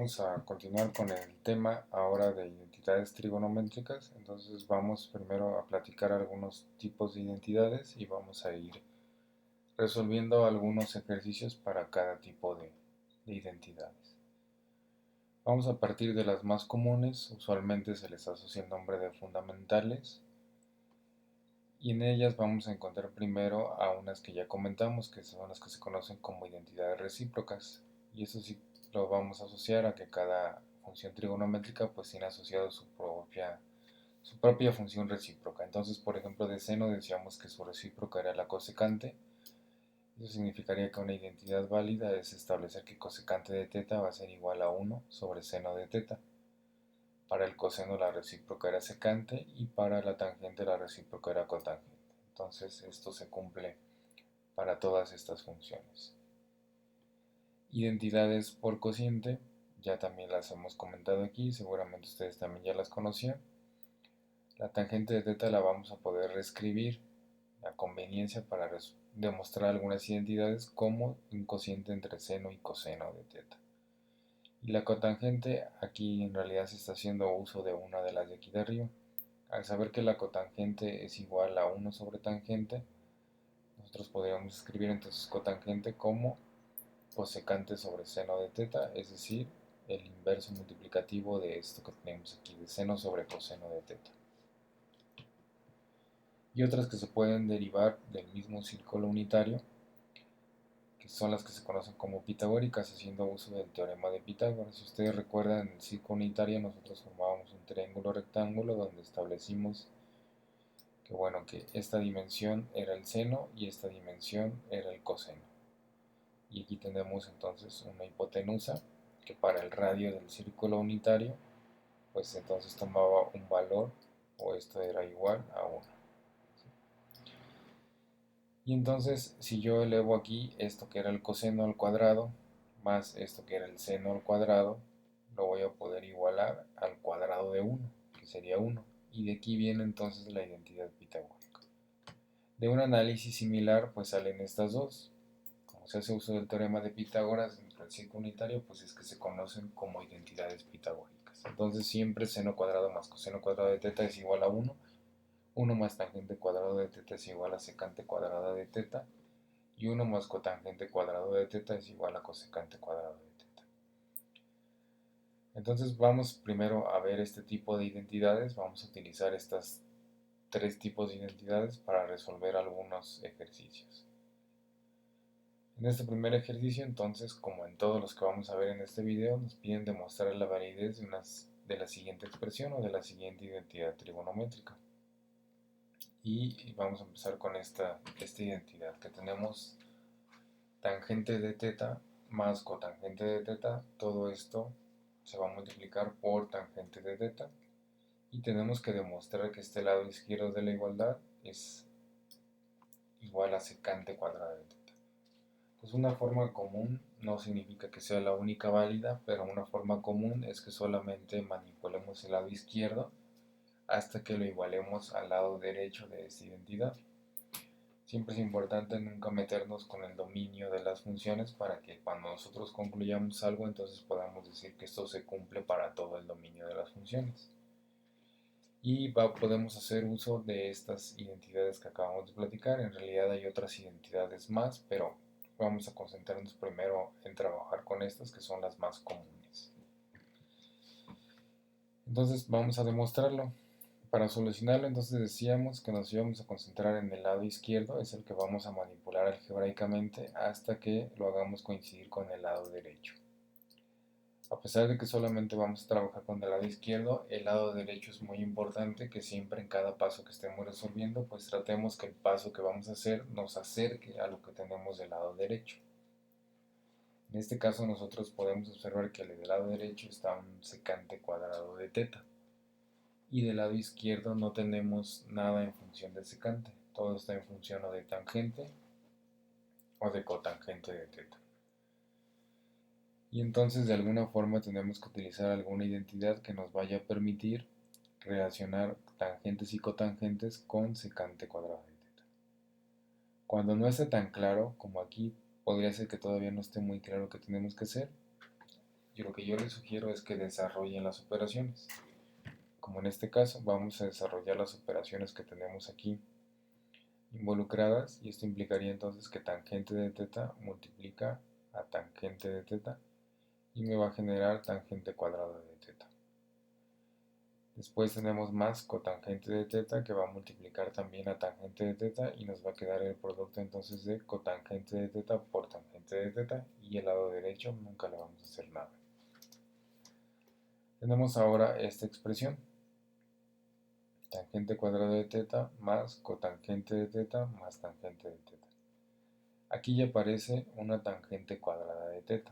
Vamos a continuar con el tema ahora de identidades trigonométricas. Entonces vamos primero a platicar algunos tipos de identidades y vamos a ir resolviendo algunos ejercicios para cada tipo de identidades. Vamos a partir de las más comunes, usualmente se les asocia el nombre de fundamentales, y en ellas vamos a encontrar primero a unas que ya comentamos, que son las que se conocen como identidades recíprocas, y eso sí lo vamos a asociar a que cada función trigonométrica pues tiene asociado su propia función recíproca. Entonces, por ejemplo, de seno decíamos que su recíproca era la cosecante. Eso significaría que una identidad válida es establecer que cosecante de teta va a ser igual a 1 sobre seno de teta. Para el coseno la recíproca era secante y para la tangente la recíproca era cotangente. Entonces esto se cumple para todas estas funciones. Identidades por cociente, ya también las hemos comentado aquí, seguramente ustedes también ya las conocían. La tangente de teta la vamos a poder reescribir a conveniencia para demostrar algunas identidades como un cociente entre seno y coseno de teta. Y la cotangente, aquí en realidad se está haciendo uso de una de las de aquí de arriba. Al saber que la cotangente es igual a 1 sobre tangente, nosotros podríamos escribir entonces cotangente como cosecante sobre seno de teta, es decir, el inverso multiplicativo de esto que tenemos aquí, de seno sobre coseno de teta. Y otras que se pueden derivar del mismo círculo unitario, que son las que se conocen como pitagóricas, haciendo uso del teorema de Pitágoras. Si ustedes recuerdan, en el círculo unitario nosotros formábamos un triángulo rectángulo donde establecimos que esta dimensión era el seno y esta dimensión era el coseno. Y aquí tenemos entonces una hipotenusa que para el radio del círculo unitario, pues entonces tomaba un valor, o esto era igual a 1. Y entonces si yo elevo aquí esto que era el coseno al cuadrado, más esto que era el seno al cuadrado, lo voy a poder igualar al cuadrado de 1, que sería 1. Y de aquí viene entonces la identidad pitagórica. De un análisis similar pues salen estas dos. Como se hace uso del teorema de Pitágoras dentro del círculo unitario, pues es que se conocen como identidades pitagóricas. Entonces siempre seno cuadrado más coseno cuadrado de teta es igual a 1. 1 más tangente cuadrado de teta es igual a secante cuadrada de teta. Y 1 más cotangente cuadrado de teta es igual a cosecante cuadrado de teta. Entonces vamos primero a ver este tipo de identidades. Vamos a utilizar estas tres tipos de identidades para resolver algunos ejercicios. En este primer ejercicio, entonces, como en todos los que vamos a ver en este video, nos piden demostrar la validez de la siguiente expresión o de la siguiente identidad trigonométrica. Y vamos a empezar con esta identidad que tenemos tangente de teta más cotangente de teta. Todo esto se va a multiplicar por tangente de teta. Y tenemos que demostrar que este lado izquierdo de la igualdad es igual a secante cuadrada de teta. Pues una forma común no significa que sea la única válida, pero una forma común es que solamente manipulemos el lado izquierdo hasta que lo igualemos al lado derecho de esta identidad. Siempre es importante nunca meternos con el dominio de las funciones para que cuando nosotros concluyamos algo, entonces podamos decir que esto se cumple para todo el dominio de las funciones. Y podemos hacer uso de estas identidades que acabamos de platicar. En realidad hay otras identidades más, pero vamos a concentrarnos primero en trabajar con estas que son las más comunes. Entonces vamos a demostrarlo. Para solucionarlo entonces decíamos que nos íbamos a concentrar en el lado izquierdo, es el que vamos a manipular algebraicamente hasta que lo hagamos coincidir con el lado derecho. A pesar de que solamente vamos a trabajar con el lado izquierdo, el lado derecho es muy importante que siempre en cada paso que estemos resolviendo, pues tratemos que el paso que vamos a hacer nos acerque a lo que tenemos del lado derecho. En este caso nosotros podemos observar que del lado derecho está un secante cuadrado de teta. Y del lado izquierdo no tenemos nada en función de secante. Todo está en función o de tangente o de cotangente de teta. Y entonces de alguna forma tenemos que utilizar alguna identidad que nos vaya a permitir relacionar tangentes y cotangentes con secante cuadrado de teta. Cuando no esté tan claro como aquí, podría ser que todavía no esté muy claro qué tenemos que hacer. y lo que yo les sugiero es que desarrollen las operaciones. Como en este caso, vamos a desarrollar las operaciones que tenemos aquí involucradas, y esto implicaría entonces que tangente de θ multiplica a tangente de θ y me va a generar tangente cuadrada de θ. Después tenemos más cotangente de θ que va a multiplicar también a tangente de θ y nos va a quedar el producto entonces de cotangente de θ por tangente de θ, y el lado derecho nunca le vamos a hacer nada. Tenemos ahora esta expresión, tangente cuadrada de θ más cotangente de θ más tangente de θ. Aquí ya aparece una tangente cuadrada de θ.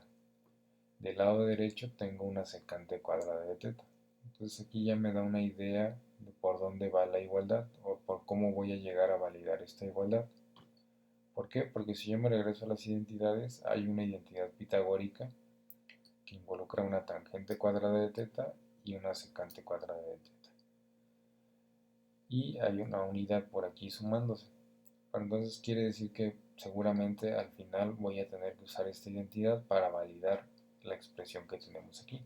Del lado derecho tengo una secante cuadrada de θ. Entonces aquí ya me da una idea de por dónde va la igualdad o por cómo voy a llegar a validar esta igualdad. ¿Por qué? Porque si yo me regreso a las identidades, hay una identidad pitagórica que involucra una tangente cuadrada de θ y una secante cuadrada de θ. Y hay una unidad por aquí sumándose. Entonces quiere decir que seguramente al final voy a tener que usar esta identidad para validar la expresión que tenemos aquí.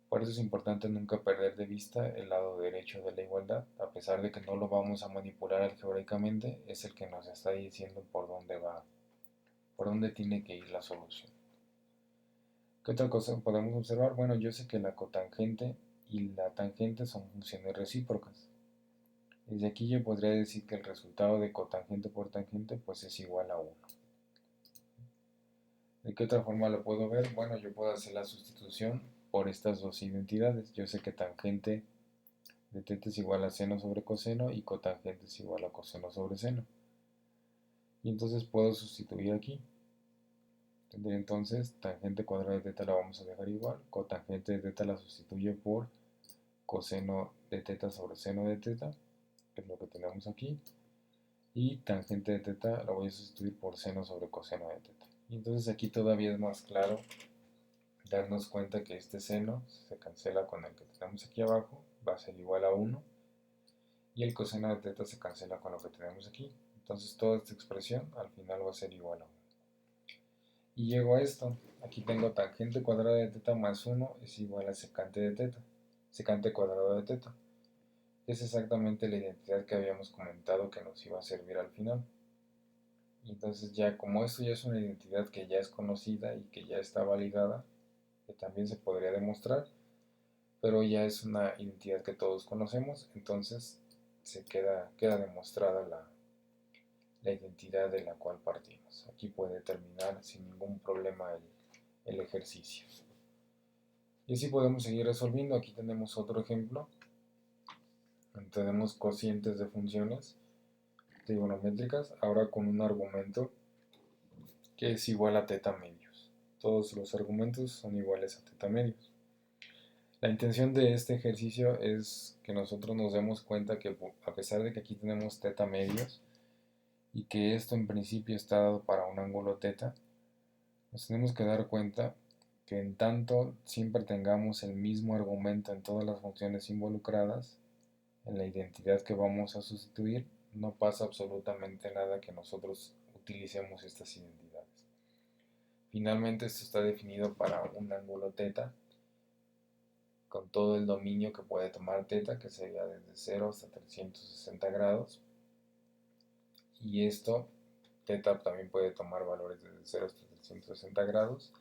Por eso es importante nunca perder de vista el lado derecho de la igualdad, a pesar de que no lo vamos a manipular algebraicamente, es el que nos está diciendo por dónde va, por dónde tiene que ir la solución. ¿Qué otra cosa podemos observar? Bueno, yo sé que la cotangente y la tangente son funciones recíprocas. Desde aquí yo podría decir que el resultado de cotangente por tangente pues es igual a 1. ¿De qué otra forma lo puedo ver? Bueno, yo puedo hacer la sustitución por estas dos identidades. Yo sé que tangente de θ es igual a seno sobre coseno y cotangente es igual a coseno sobre seno. Y entonces puedo sustituir aquí. Tendré entonces tangente cuadrada de θ la vamos a dejar igual. Cotangente de θ la sustituye por coseno de θ sobre seno de θ, que es lo que tenemos aquí. Y tangente de θ la voy a sustituir por seno sobre coseno de θ. Y entonces aquí todavía es más claro darnos cuenta que este seno se cancela con el que tenemos aquí abajo, va a ser igual a 1, y el coseno de θ se cancela con lo que tenemos aquí. Entonces toda esta expresión al final va a ser igual a 1. Y llego a esto, aquí tengo tangente cuadrada de θ más 1 es igual a secante de θ, secante cuadrada de θ. Es exactamente la identidad que habíamos comentado que nos iba a servir al final. Y entonces ya como esto ya es una identidad que ya es conocida y que ya está validada, que también se podría demostrar, pero ya es una identidad que todos conocemos, entonces se queda demostrada la identidad de la cual partimos. Aquí puede terminar sin ningún problema el ejercicio. Y así podemos seguir resolviendo. Aquí tenemos otro ejemplo. Tenemos cocientes de funciones trigonométricas, ahora con un argumento que es igual a θ medios. Todos los argumentos son iguales a θ medios. La intención de este ejercicio es que nosotros nos demos cuenta que a pesar de que aquí tenemos θ medios y que esto en principio está dado para un ángulo θ, nos tenemos que dar cuenta que en tanto siempre tengamos el mismo argumento en todas las funciones involucradas, en la identidad que vamos a sustituir, no pasa absolutamente nada que nosotros utilicemos estas identidades. Finalmente esto está definido para un ángulo θ, con todo el dominio que puede tomar θ, que sería desde 0 hasta 360 grados. Y esto, θ también puede tomar valores desde 0 hasta 360 grados.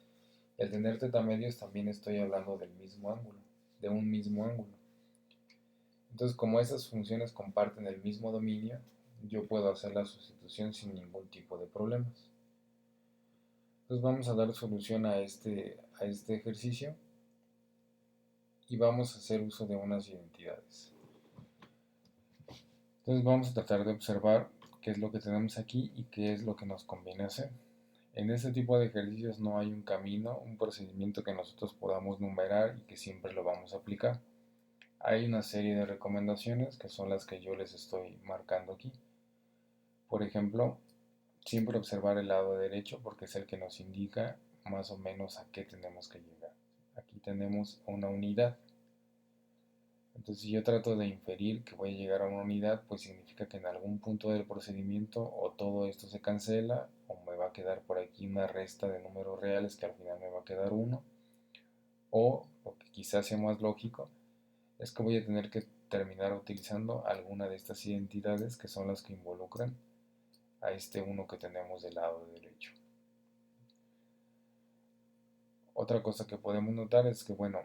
Y al tener θ medios también estoy hablando del mismo ángulo, de un mismo ángulo. Entonces, como esas funciones comparten el mismo dominio, yo puedo hacer la sustitución sin ningún tipo de problemas. Entonces vamos a dar solución a este ejercicio y vamos a hacer uso de unas identidades. Entonces vamos a tratar de observar qué es lo que tenemos aquí y qué es lo que nos conviene hacer. En este tipo de ejercicios no hay un camino, un procedimiento que nosotros podamos numerar y que siempre lo vamos a aplicar. Hay una serie de recomendaciones que son las que yo les estoy marcando aquí. Por ejemplo, siempre observar el lado derecho porque es el que nos indica más o menos a qué tenemos que llegar. Aquí tenemos una unidad. Entonces, si yo trato de inferir que voy a llegar a una unidad, pues significa que en algún punto del procedimiento o todo esto se cancela o me va a quedar por aquí una resta de números reales que al final me va a quedar 1. O lo que quizás sea más lógico es que voy a tener que terminar utilizando alguna de estas identidades que son las que involucran a este 1 que tenemos del lado derecho. Otra cosa que podemos notar es que, bueno,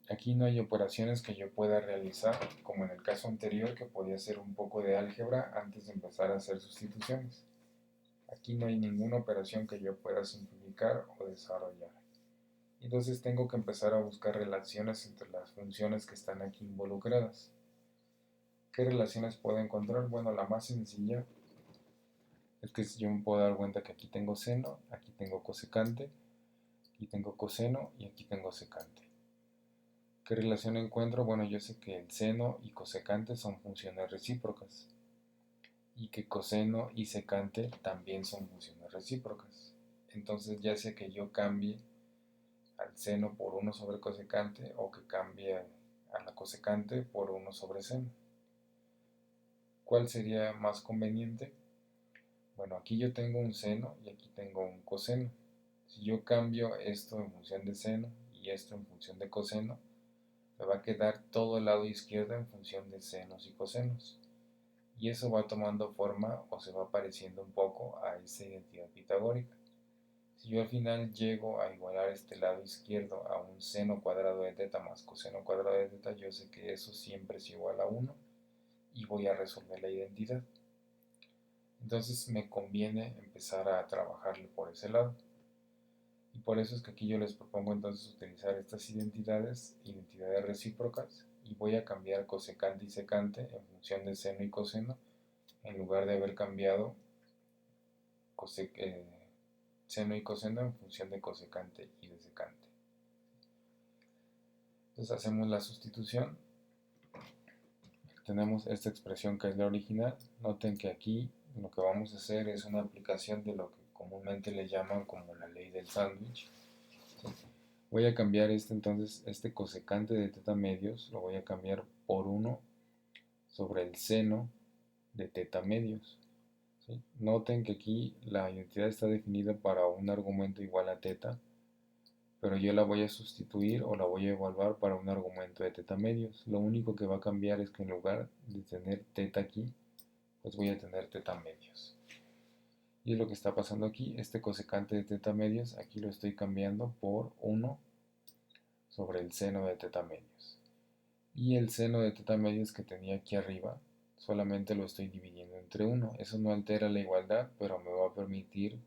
aquí no hay operaciones que yo pueda realizar, como en el caso anterior, que podía hacer un poco de álgebra antes de empezar a hacer sustituciones. Aquí no hay ninguna operación que yo pueda simplificar o desarrollar. Entonces tengo que empezar a buscar relaciones entre las funciones que están aquí involucradas. ¿Qué relaciones puedo encontrar? Bueno, la más sencilla es que yo me puedo dar cuenta que aquí tengo seno, aquí tengo cosecante, aquí tengo coseno y aquí tengo secante. ¿Qué relación encuentro? Bueno, yo sé que el seno y cosecante son funciones recíprocas y que coseno y secante también son funciones recíprocas. Entonces ya sea que yo cambie al seno por 1 sobre cosecante o que cambie a la cosecante por 1 sobre seno. ¿Cuál sería más conveniente? Bueno, aquí yo tengo un seno y aquí tengo un coseno. Si yo cambio esto en función de seno y esto en función de coseno, me va a quedar todo el lado izquierdo en función de senos y cosenos. Y eso va tomando forma o se va pareciendo un poco a esa identidad pitagórica. Si yo al final llego a igualar este lado izquierdo a un seno cuadrado de teta más coseno cuadrado de teta, yo sé que eso siempre es igual a 1 y voy a resolver la identidad. Entonces me conviene empezar a trabajarle por ese lado. Y por eso es que aquí yo les propongo entonces utilizar estas identidades recíprocas, y voy a cambiar cosecante y secante en función de seno y coseno, en lugar de haber cambiado seno y coseno en función de cosecante y de secante. Entonces hacemos la sustitución. Tenemos esta expresión que es la original. Noten que aquí lo que vamos a hacer es una aplicación de lo que comúnmente le llaman como la ley del sándwich. Voy a cambiar entonces este cosecante de teta medios, lo voy a cambiar por 1 sobre el seno de teta medios. ¿Sí? Noten que aquí la identidad está definida para un argumento igual a teta, pero yo la voy a sustituir o la voy a evaluar para un argumento de teta medios. Lo único que va a cambiar es que en lugar de tener teta aquí, pues voy a tener teta medios. Y es lo que está pasando aquí. Este cosecante de teta medios aquí lo estoy cambiando por 1 sobre el seno de teta medios. Y el seno de teta medios que tenía aquí arriba solamente lo estoy dividiendo entre 1. Eso no altera la igualdad, pero me va a permitir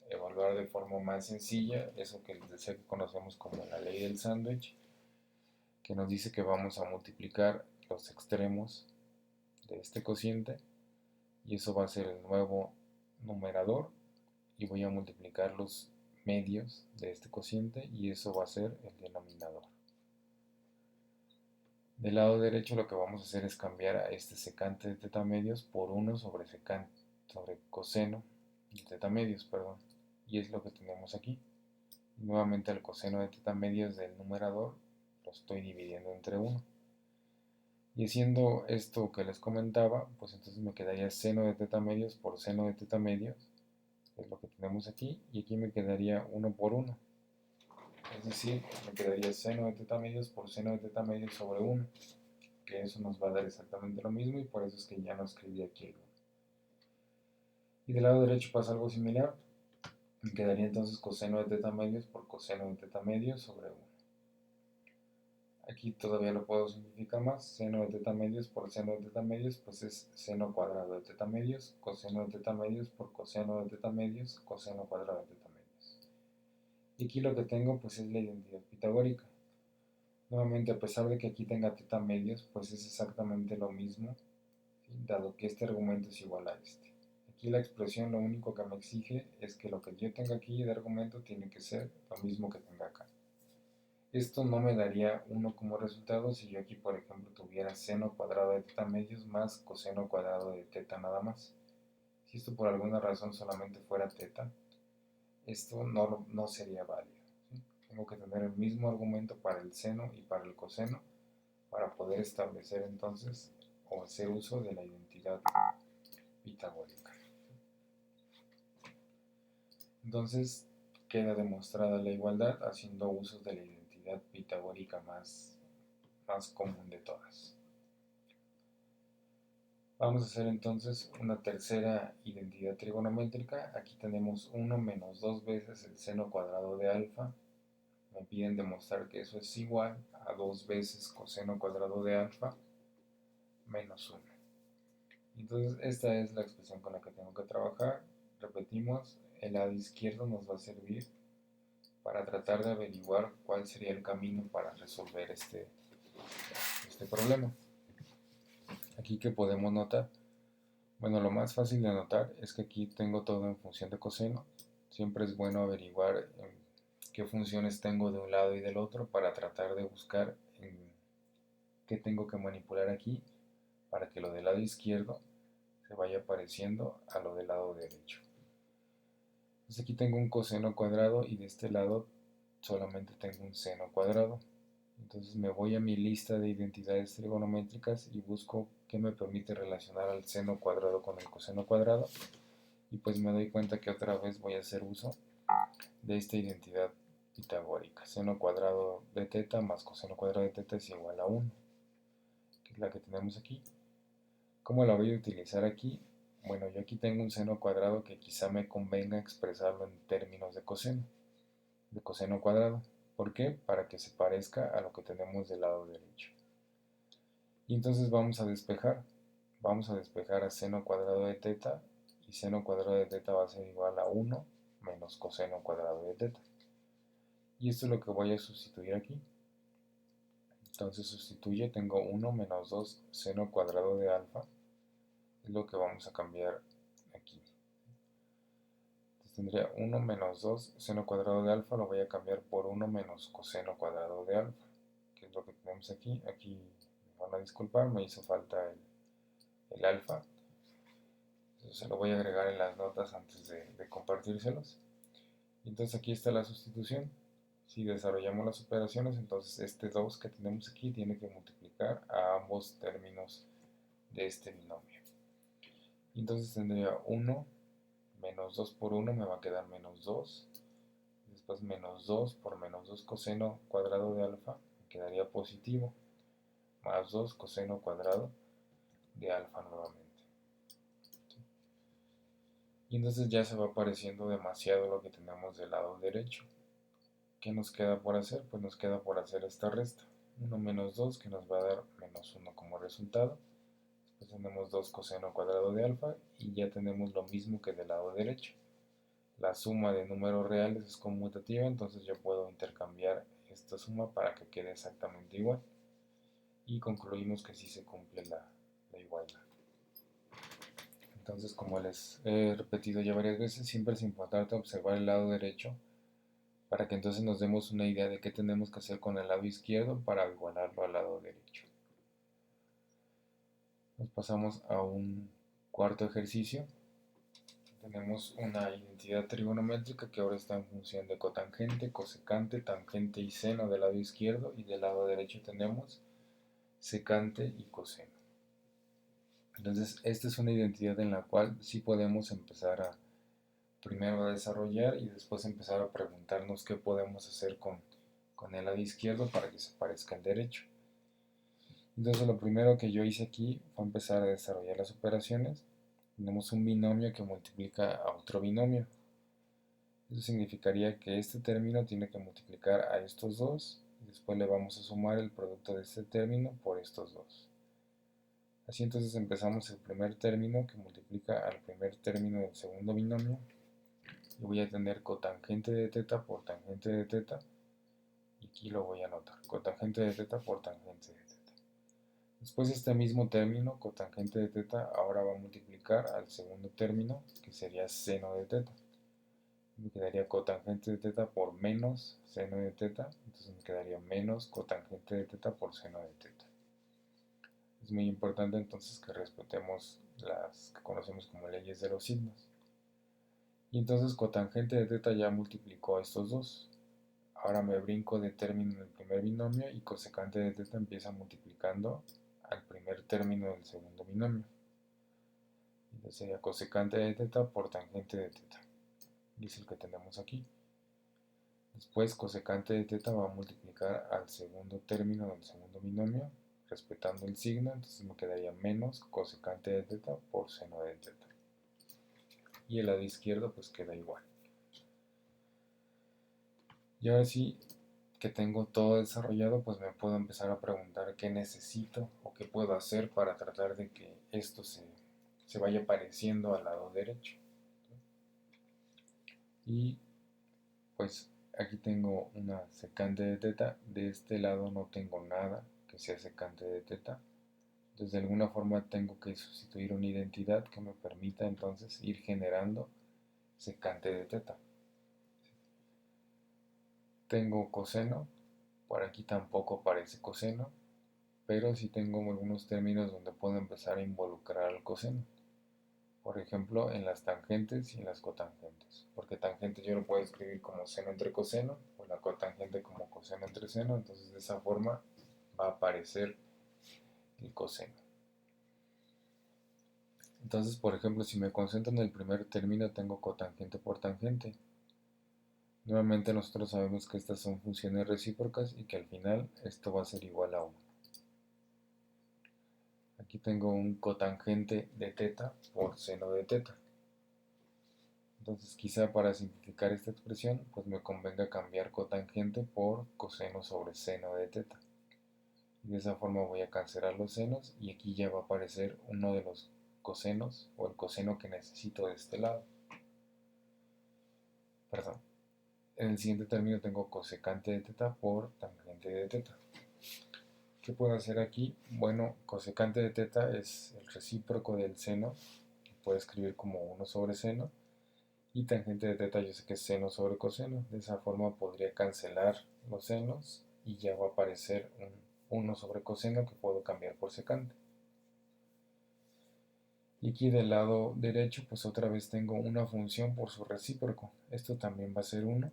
evaluar de forma más sencilla eso que les decía que conocemos como la ley del sándwich, que nos dice que vamos a multiplicar los extremos de este cociente y eso va a ser el nuevo numerador, y voy a multiplicar los medios de este cociente y eso va a ser el denominador. Del lado derecho lo que vamos a hacer es cambiar a este secante de teta medios por 1 sobre coseno de teta medios, perdón. Y es lo que tenemos aquí. Y nuevamente el coseno de teta medios del numerador lo estoy dividiendo entre 1. Y haciendo esto que les comentaba, pues entonces me quedaría seno de teta medios por seno de teta medios, que es lo que tenemos aquí, y aquí me quedaría 1 por 1. Es decir, me quedaría seno de teta medios por seno de teta medios sobre 1. Que eso nos va a dar exactamente lo mismo y por eso es que ya no escribí aquí el 1. Y del lado derecho pasa algo similar. Me quedaría entonces coseno de teta medios por coseno de teta medios sobre 1. Aquí todavía lo puedo simplificar más. Seno de teta medios por seno de teta medios, pues es seno cuadrado de teta medios, coseno de teta medios por coseno de teta medios, coseno cuadrado de teta medios. Y aquí lo que tengo pues es la identidad pitagórica. Nuevamente, a pesar de que aquí tenga teta medios, pues es exactamente lo mismo, ¿sí? Dado que este argumento es igual a este. Aquí la expresión lo único que me exige es que lo que yo tenga aquí de argumento tiene que ser lo mismo que tenga acá. Esto no me daría 1 como resultado si yo aquí, por ejemplo, tuviera seno cuadrado de teta medios más coseno cuadrado de teta nada más. Si esto por alguna razón solamente fuera teta, esto no sería válido, ¿sí? Tengo que tener el mismo argumento para el seno y para el coseno para poder establecer entonces o hacer uso de la identidad pitagórica. Entonces queda demostrada la igualdad haciendo uso de la identidad trigonométrica más común de todas. Vamos a hacer entonces una tercera identidad trigonométrica. Aquí tenemos 1 menos 2 veces el seno cuadrado de alfa. Me piden demostrar que eso es igual a 2 veces coseno cuadrado de alfa menos 1. Entonces esta es la expresión con la que tengo que trabajar. Repetimos, el lado izquierdo nos va a servir para tratar de averiguar cuál sería el camino para resolver este problema. Aquí, ¿qué podemos notar? Bueno, lo más fácil de notar es que aquí tengo todo en función de coseno. Siempre es bueno averiguar qué funciones tengo de un lado y del otro para tratar de buscar qué tengo que manipular aquí para que lo del lado izquierdo se vaya pareciendo a lo del lado derecho. Entonces aquí tengo un coseno cuadrado y de este lado solamente tengo un seno cuadrado. Entonces me voy a mi lista de identidades trigonométricas y busco qué me permite relacionar al seno cuadrado con el coseno cuadrado. Y pues me doy cuenta que otra vez voy a hacer uso de esta identidad pitagórica. Seno cuadrado de teta más coseno cuadrado de teta es igual a 1, que es la que tenemos aquí. ¿Cómo la voy a utilizar aquí? Bueno, yo aquí tengo un seno cuadrado que quizá me convenga expresarlo en términos de coseno cuadrado. ¿Por qué? Para que se parezca a lo que tenemos del lado derecho. Y entonces vamos a despejar. Vamos a despejar a seno cuadrado de teta, y seno cuadrado de teta va a ser igual a 1 menos coseno cuadrado de teta. Y esto es lo que voy a sustituir aquí. Entonces sustituye, tengo 1 menos 2 seno cuadrado de alfa. Es lo que vamos a cambiar aquí. Entonces tendría 1 menos 2 seno cuadrado de alfa, lo voy a cambiar por 1 menos coseno cuadrado de alfa, que es lo que tenemos aquí. Aquí me van a disculpar, me hizo falta el alfa. Entonces se lo voy a agregar en las notas antes de compartírselos. Y entonces aquí está la sustitución. Si desarrollamos las operaciones, entonces este 2 que tenemos aquí tiene que multiplicar a ambos términos de este binomio. Y entonces tendría 1 menos 2 por 1 me va a quedar menos 2. Después menos 2 por menos 2 coseno cuadrado de alfa me quedaría positivo. Más 2 coseno cuadrado de alfa nuevamente. Y entonces ya se va pareciendo demasiado lo que tenemos del lado derecho. ¿Qué nos queda por hacer? Pues nos queda por hacer esta resta. 1 menos 2 que nos va a dar menos 1 como resultado. Después tenemos 2 coseno cuadrado de alfa y ya tenemos lo mismo que del lado derecho. La suma de números reales es conmutativa, entonces yo puedo intercambiar esta suma para que quede exactamente igual. Y concluimos que sí se cumple la igualdad. Entonces, como les he repetido ya varias veces, siempre es importante observar el lado derecho para que entonces nos demos una idea de qué tenemos que hacer con el lado izquierdo para igualarlo al lado derecho. Nos pasamos a un cuarto ejercicio. Tenemos una identidad trigonométrica que ahora está en función de cotangente, cosecante, tangente y seno del lado izquierdo, y del lado derecho tenemos secante y coseno. Entonces esta es una identidad en la cual sí podemos empezar a primero a desarrollar y después empezar a preguntarnos qué podemos hacer con el lado izquierdo para que se parezca al derecho. Entonces lo primero que yo hice aquí fue empezar a desarrollar las operaciones. Tenemos un binomio que multiplica a otro binomio. Eso significaría que este término tiene que multiplicar a estos dos y después le vamos a sumar el producto de este término por estos dos. Así entonces empezamos el primer término que multiplica al primer término del segundo binomio. Y voy a tener cotangente de teta por tangente de teta. Y aquí lo voy a anotar. Cotangente de teta por tangente de teta. Después este mismo término, cotangente de teta, ahora va a multiplicar al segundo término, que sería seno de teta. Me quedaría cotangente de teta por menos seno de teta. Entonces me quedaría menos cotangente de teta por seno de teta. Es muy importante entonces que respetemos las que conocemos como leyes de los signos. Y entonces cotangente de teta ya multiplicó a estos dos. Ahora me brinco de término en el primer binomio y cosecante de teta empieza multiplicando al primer término del segundo binomio. Entonces sería cosecante de teta por tangente de teta. Y es el que tenemos aquí. Después cosecante de teta va a multiplicar al segundo término del segundo binomio, respetando el signo, entonces me quedaría menos cosecante de teta por seno de teta. Y el lado izquierdo pues queda igual. Y ahora sí que tengo todo desarrollado, pues me puedo empezar a preguntar qué necesito o qué puedo hacer para tratar de que esto se vaya pareciendo al lado derecho. Y pues aquí tengo una secante de teta, de este lado no tengo nada que sea secante de teta, entonces de alguna forma tengo que sustituir una identidad que me permita entonces ir generando secante de teta. Tengo coseno, por aquí tampoco aparece coseno, pero sí tengo algunos términos donde puedo empezar a involucrar al coseno. Por ejemplo, en las tangentes y en las cotangentes. Porque tangente yo lo puedo escribir como seno entre coseno, o la cotangente como coseno entre seno, entonces de esa forma va a aparecer el coseno. Entonces, por ejemplo, si me concentro en el primer término, tengo cotangente por tangente. Nuevamente nosotros sabemos que estas son funciones recíprocas y que al final esto va a ser igual a 1. Aquí tengo un cotangente de teta por seno de teta. Entonces quizá para simplificar esta expresión, pues me convenga cambiar cotangente por coseno sobre seno de teta. Y de esa forma voy a cancelar los senos y aquí ya va a aparecer uno de los cosenos o el coseno que necesito de este lado. Perdón. En el siguiente término tengo cosecante de teta por tangente de teta. ¿Qué puedo hacer aquí? Bueno, cosecante de teta es el recíproco del seno, que puedo escribir como 1 sobre seno, y tangente de teta yo sé que es seno sobre coseno. De esa forma podría cancelar los senos y ya va a aparecer un 1 sobre coseno que puedo cambiar por secante. Y aquí del lado derecho pues otra vez tengo una función por su recíproco. Esto también va a ser 1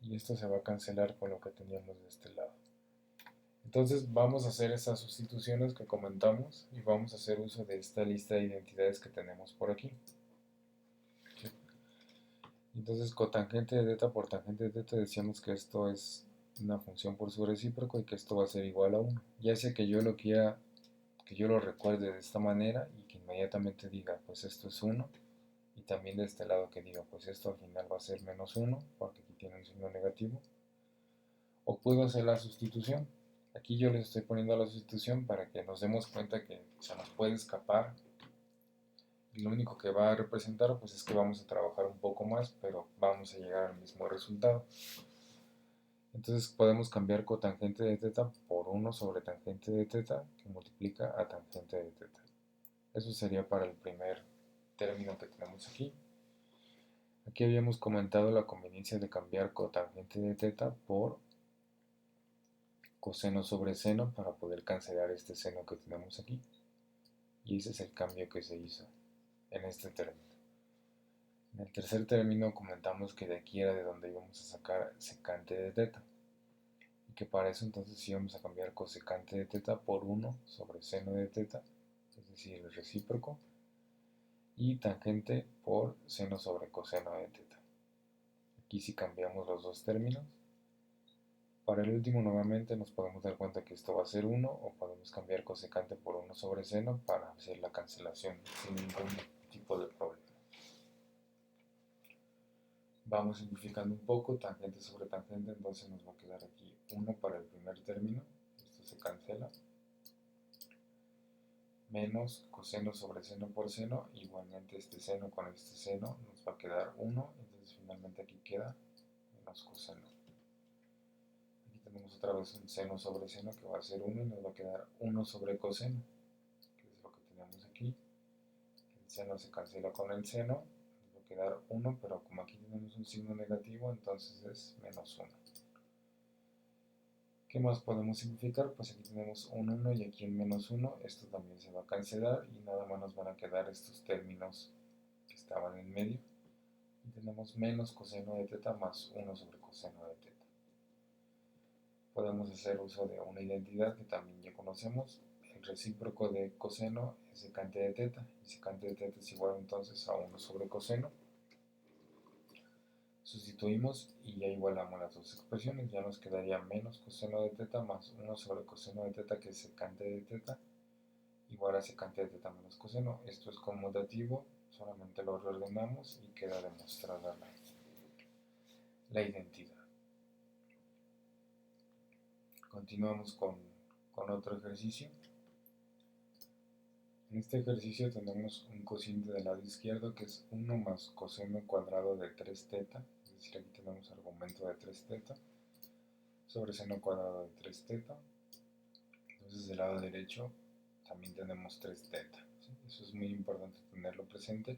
y esto se va a cancelar con lo que teníamos de este lado. Entonces vamos a hacer esas sustituciones que comentamos y vamos a hacer uso de esta lista de identidades que tenemos por aquí. Entonces cotangente de teta por tangente de teta decíamos que esto es una función por su recíproco y que esto va a ser igual a 1. Ya sea que yo lo quiera, que yo lo recuerde de esta manera y que inmediatamente diga pues esto es 1 y también de este lado que diga pues esto al final va a ser menos 1 porque aquí tiene un signo negativo. O puedo hacer la sustitución. Aquí yo les estoy poniendo la sustitución para que nos demos cuenta que se nos puede escapar. Y lo único que va a representar pues es que vamos a trabajar un poco más, pero vamos a llegar al mismo resultado. Entonces podemos cambiar cotangente de teta por 1 sobre tangente de teta que multiplica a tangente de teta. Eso sería para el primer término que tenemos aquí. Aquí habíamos comentado la conveniencia de cambiar cotangente de teta por coseno sobre seno para poder cancelar este seno que tenemos aquí. Y ese es el cambio que se hizo en este término. En el tercer término comentamos que de aquí era de donde íbamos a sacar secante de teta. Y que para eso entonces íbamos a cambiar cosecante de teta por 1 sobre seno de teta, es decir, el recíproco, y tangente por seno sobre coseno de teta. Aquí si cambiamos los dos términos. Para el último nuevamente nos podemos dar cuenta que esto va a ser 1 o podemos cambiar cosecante por 1 sobre seno para hacer la cancelación sin ningún tipo de problema. Vamos simplificando un poco, tangente sobre tangente, entonces nos va a quedar aquí 1 para el primer término, esto se cancela, menos coseno sobre seno por seno, igualmente este seno con este seno nos va a quedar 1, entonces finalmente aquí queda menos coseno. Aquí tenemos otra vez un seno sobre seno que va a ser 1 y nos va a quedar 1 sobre coseno, que es lo que tenemos aquí. El seno se cancela con el seno, nos va a quedar 1, pero como aquí tenemos un signo negativo, entonces es menos 1. ¿Qué más podemos simplificar? Pues aquí tenemos un 1 y aquí un menos 1, esto también se va a cancelar y nada más nos van a quedar estos términos que estaban en medio. Y tenemos menos coseno de teta más 1 sobre coseno de teta. Podemos hacer uso de una identidad que también ya conocemos. El recíproco de coseno es secante de teta, y secante de teta es igual entonces a 1 sobre coseno Sustituimos y ya igualamos las dos expresiones. Ya nos quedaría menos coseno de teta más 1 sobre coseno de teta, que es secante de teta, igual a secante de teta menos coseno. Esto es conmutativo, solamente lo reordenamos y queda demostrada la identidad. Continuamos con otro ejercicio. En este ejercicio tenemos un cociente del lado izquierdo que es 1 más coseno cuadrado de 3 teta, es decir, aquí tenemos argumento de 3 teta, sobre seno cuadrado de 3 teta. Entonces del lado derecho también tenemos 3 teta, ¿sí? Eso es muy importante tenerlo presente.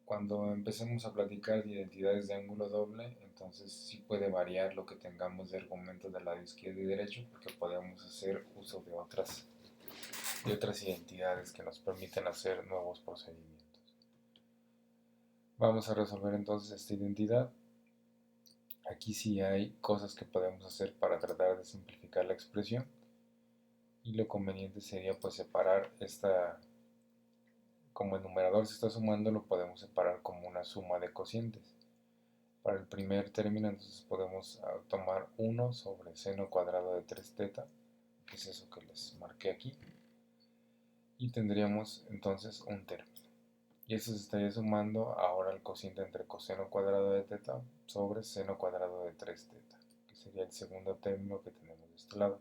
Cuando empecemos a platicar de identidades de ángulo doble, entonces sí puede variar lo que tengamos de argumentos del lado izquierdo y derecho, porque podemos hacer uso de otras identidades que nos permiten hacer nuevos procedimientos. Vamos a resolver entonces esta identidad. Aquí sí hay cosas que podemos hacer para tratar de simplificar la expresión, y lo conveniente sería pues separar esta, como el numerador se está sumando, lo podemos separar como una suma de cocientes. Para el primer término entonces podemos tomar 1 sobre seno cuadrado de 3 teta, que es eso que les marqué aquí, y tendríamos entonces un término. Y eso se estaría sumando ahora al cociente entre coseno cuadrado de teta sobre seno cuadrado de 3 teta, que sería el segundo término que tenemos de este lado.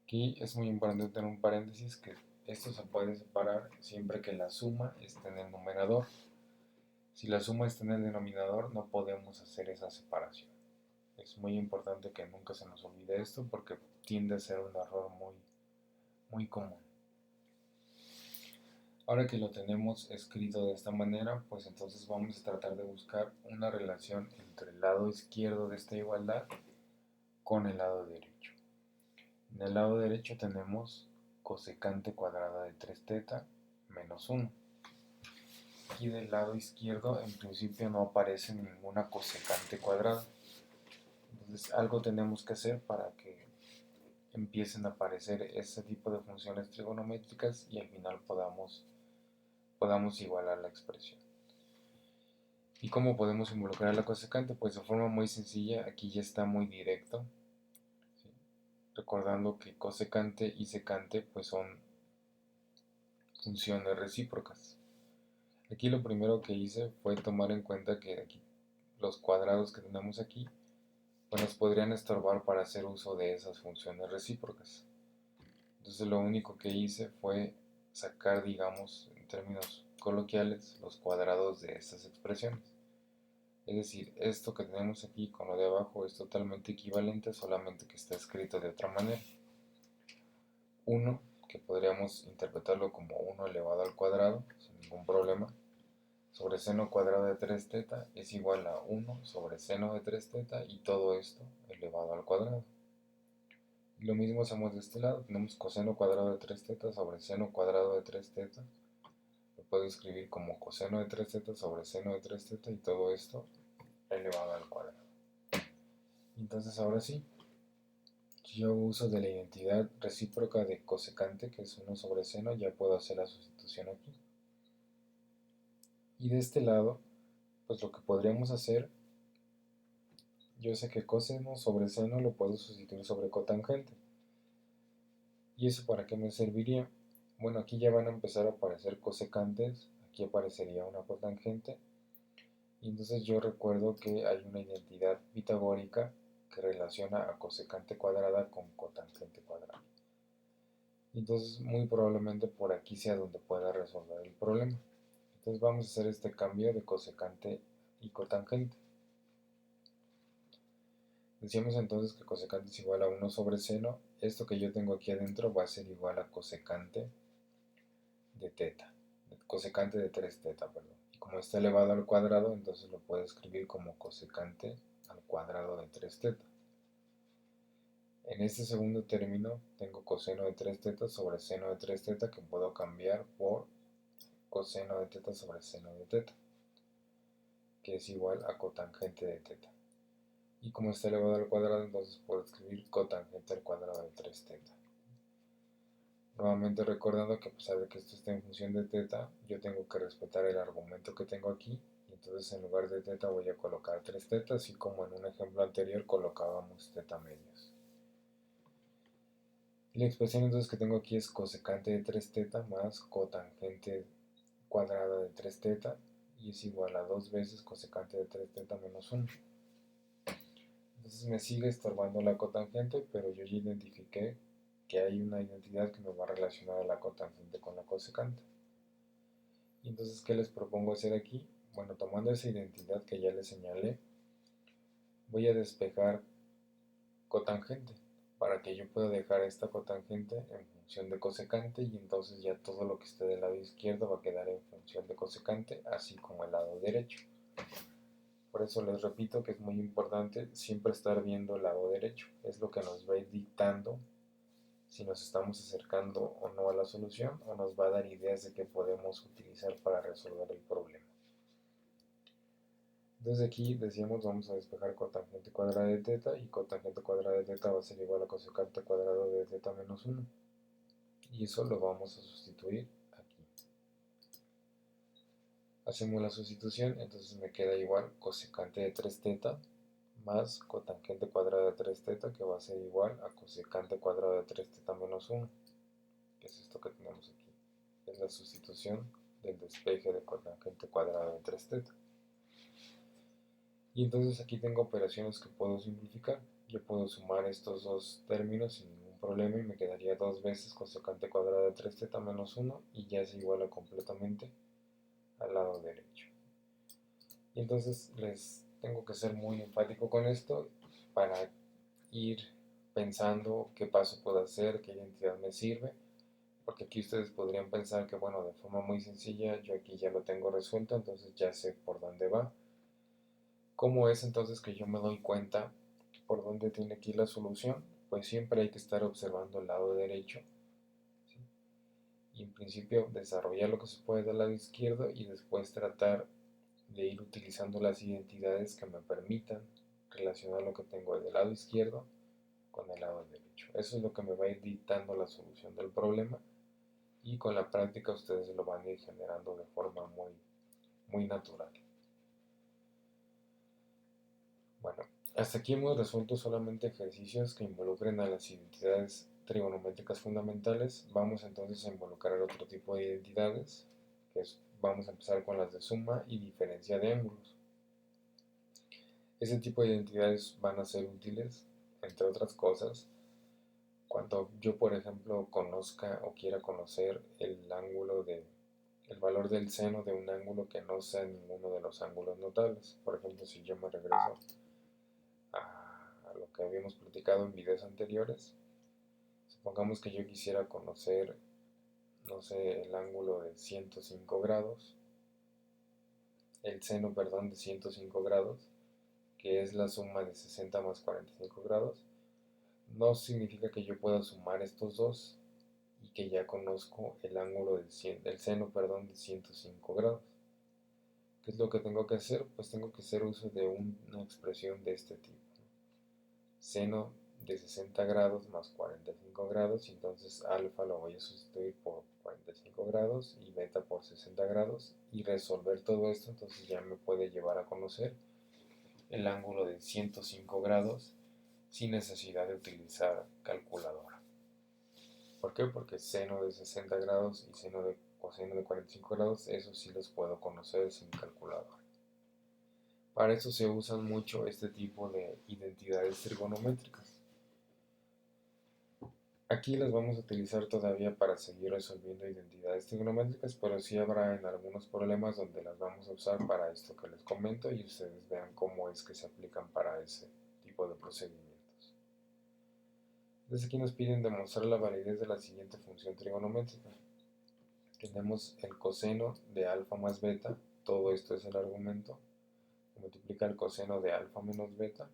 Aquí es muy importante tener un paréntesis, que esto se puede separar siempre que la suma esté en el numerador. Si la suma está en el denominador, no podemos hacer esa separación. Es muy importante que nunca se nos olvide esto, porque tiende a ser un error muy común. Ahora que lo tenemos escrito de esta manera, pues entonces vamos a tratar de buscar una relación entre el lado izquierdo de esta igualdad con el lado derecho. En el lado derecho tenemos cosecante cuadrada de 3 teta menos 1. Aquí del lado izquierdo en principio no aparece ninguna cosecante cuadrada. Entonces algo tenemos que hacer para que empiecen a aparecer ese tipo de funciones trigonométricas y al final podamos igualar la expresión. ¿Y cómo podemos involucrar a la cosecante? Pues de forma muy sencilla, aquí ya está muy directo, ¿sí? Recordando que cosecante y secante pues son funciones recíprocas. Aquí lo primero que hice fue tomar en cuenta que aquí los cuadrados que tenemos aquí pues nos podrían estorbar para hacer uso de esas funciones recíprocas. Entonces lo único que hice fue sacar, digamos, en términos coloquiales, los cuadrados de estas expresiones. Es decir, esto que tenemos aquí con lo de abajo es totalmente equivalente, solamente que está escrito de otra manera. 1, que podríamos interpretarlo como 1 elevado al cuadrado, sin ningún problema, sobre seno cuadrado de 3 teta es igual a 1 sobre seno de 3 teta y todo esto elevado al cuadrado. Y lo mismo hacemos de este lado, tenemos coseno cuadrado de 3 teta sobre seno cuadrado de 3 teta. Lo puedo escribir como coseno de 3 teta sobre seno de 3 teta y todo esto elevado al cuadrado. Entonces ahora sí, si yo hago uso de la identidad recíproca de cosecante, que es 1 sobre seno, ya puedo hacer la sustitución aquí. Y de este lado, pues lo que podríamos hacer, yo sé que coseno sobre seno lo puedo sustituir sobre cotangente. ¿Y eso para qué me serviría? Bueno, aquí ya van a empezar a aparecer cosecantes, aquí aparecería una cotangente, y entonces yo recuerdo que hay una identidad pitagórica que relaciona a cosecante cuadrada con cotangente cuadrada. Entonces muy probablemente por aquí sea donde pueda resolver el problema. Entonces vamos a hacer este cambio de cosecante y cotangente. Decíamos entonces que cosecante es igual a 1 sobre seno. Esto que yo tengo aquí adentro va a ser igual a cosecante de teta, cosecante de 3 teta, perdón. Y como está elevado al cuadrado, entonces lo puedo escribir como cosecante al cuadrado de 3 teta. En este segundo término tengo coseno de 3 teta sobre seno de 3 teta, que puedo cambiar por coseno de teta sobre seno de teta, que es igual a cotangente de teta. Y como está elevado al cuadrado, entonces puedo escribir cotangente al cuadrado de 3 teta. Nuevamente recordando que a pesar de que esto esté en función de teta, yo tengo que respetar el argumento que tengo aquí, y Entonces en lugar de teta voy a colocar 3 teta, así como en un ejemplo anterior colocábamos teta medios. Y la expresión entonces que tengo aquí es cosecante de 3 teta más cotangente cuadrada de 3 teta, y es igual a 2 veces cosecante de 3 teta menos 1. Entonces me sigue estorbando la cotangente, pero yo ya identifiqué que hay una identidad que me va a relacionar a la cotangente con la cosecante. Y entonces, ¿qué les propongo hacer aquí? Bueno, tomando esa identidad que ya les señalé, voy a despejar cotangente para que yo pueda dejar esta cotangente en función de cosecante, y entonces ya todo lo que esté del lado izquierdo va a quedar en función de cosecante, así como el lado derecho. Por eso les repito que es muy importante siempre estar viendo el lado derecho. Es lo que nos va a ir dictando si nos estamos acercando o no a la solución, o nos va a dar ideas de qué podemos utilizar para resolver el problema. Entonces aquí decíamos vamos a despejar cotangente cuadrada de teta, y cotangente cuadrada de teta va a ser igual a cosecante cuadrado de teta menos 1. Y eso lo vamos a sustituir aquí. Hacemos la sustitución, entonces me queda igual cosecante de 3 teta más cotangente cuadrada de 3 teta, que va a ser igual a cosecante cuadrado de 3 teta menos 1, que es esto que tenemos aquí. Es la sustitución del despeje de cotangente cuadrada de 3 teta. Y entonces aquí tengo operaciones que puedo simplificar. Yo puedo sumar estos dos términos sin ningún problema y me quedaría 2 veces cosecante cuadrado de 3 teta menos 1, y ya se iguala completamente al lado derecho. Y entonces les tengo que ser muy enfático con esto para ir pensando qué paso puedo hacer, qué identidad me sirve, porque aquí ustedes podrían pensar que, bueno, de forma muy sencilla yo aquí ya lo tengo resuelto, entonces ya sé por dónde va. ¿Cómo es entonces que yo me doy cuenta por dónde tiene que ir la solución? Pues siempre hay que estar observando el lado derecho, ¿sí? Y en principio desarrollar lo que se puede del lado izquierdo, y después tratar de ir utilizando las identidades que me permitan relacionar lo que tengo del lado izquierdo con el lado derecho. Eso es lo que me va a ir dictando la solución del problema, y con la práctica ustedes lo van a ir generando de forma muy natural. Bueno, hasta aquí hemos resuelto solamente ejercicios que involucren a las identidades trigonométricas fundamentales. Vamos entonces a involucrar otro tipo de identidades, vamos a empezar con las de suma y diferencia de ángulos. Ese tipo de identidades van a ser útiles, entre otras cosas, cuando yo, por ejemplo, conozca o quiera conocer el valor del seno de un ángulo que no sea ninguno de los ángulos notables. Por ejemplo, si yo me regreso a lo que habíamos platicado en videos anteriores, supongamos que yo quisiera conocer, no sé, el ángulo de 105 grados, el seno, perdón, de 105 grados, que es la suma de 60 más 45 grados. No significa que yo pueda sumar estos dos y que ya conozco el ángulo del seno, perdón, de 105 grados. ¿Qué es lo que tengo que hacer? Pues tengo que hacer uso de una expresión de este tipo. Seno de 60 grados más 45 grados, y entonces alfa lo voy a sustituir por 45 grados y beta por 60 grados, y resolver todo esto entonces ya me puede llevar a conocer el ángulo de 105 grados sin necesidad de utilizar calculadora. ¿Por qué? Porque seno de 60 grados y coseno de 45 grados, eso sí los puedo conocer sin calculadora. Para eso se usan mucho este tipo de identidades trigonométricas. Aquí las vamos a utilizar todavía para seguir resolviendo identidades trigonométricas, pero sí habrá en algunos problemas donde las vamos a usar para esto que les comento, y ustedes vean cómo es que se aplican para ese tipo de procedimientos. Entonces aquí nos piden demostrar la validez de la siguiente función trigonométrica. Tenemos el coseno de alfa más beta, todo esto es el argumento, que multiplica el coseno de alfa menos beta,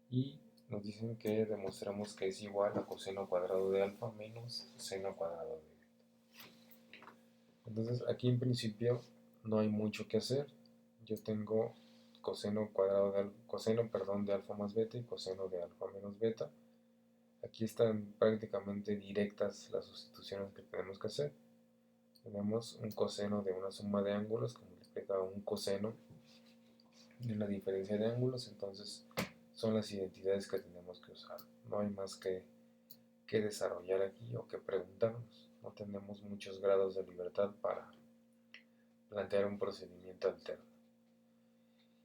y nos dicen que demostramos que es igual a coseno cuadrado de alfa menos seno cuadrado de beta. Entonces aquí en principio no hay mucho que hacer. Yo tengo coseno de alfa más beta y coseno de alfa menos beta. Aquí están prácticamente directas las sustituciones que tenemos que hacer. Tenemos un coseno de una suma de ángulos que implica un coseno de una diferencia de ángulos, entonces son las identidades que tenemos que usar. No hay más que desarrollar aquí o que preguntarnos. No tenemos muchos grados de libertad para plantear un procedimiento alterno.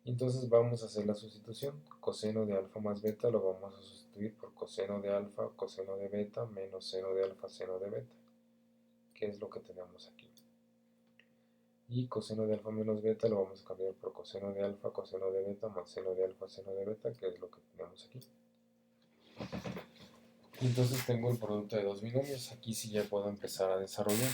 Entonces vamos a hacer la sustitución. Coseno de alfa más beta lo vamos a sustituir por coseno de alfa, coseno de beta, menos seno de alfa, seno de beta, que es lo que tenemos aquí. Y coseno de alfa menos beta lo vamos a cambiar por coseno de alfa, coseno de beta, más seno de alfa, seno de beta, que es lo que tenemos aquí. Y entonces tengo el producto de dos binomios. Aquí sí ya puedo empezar a desarrollar.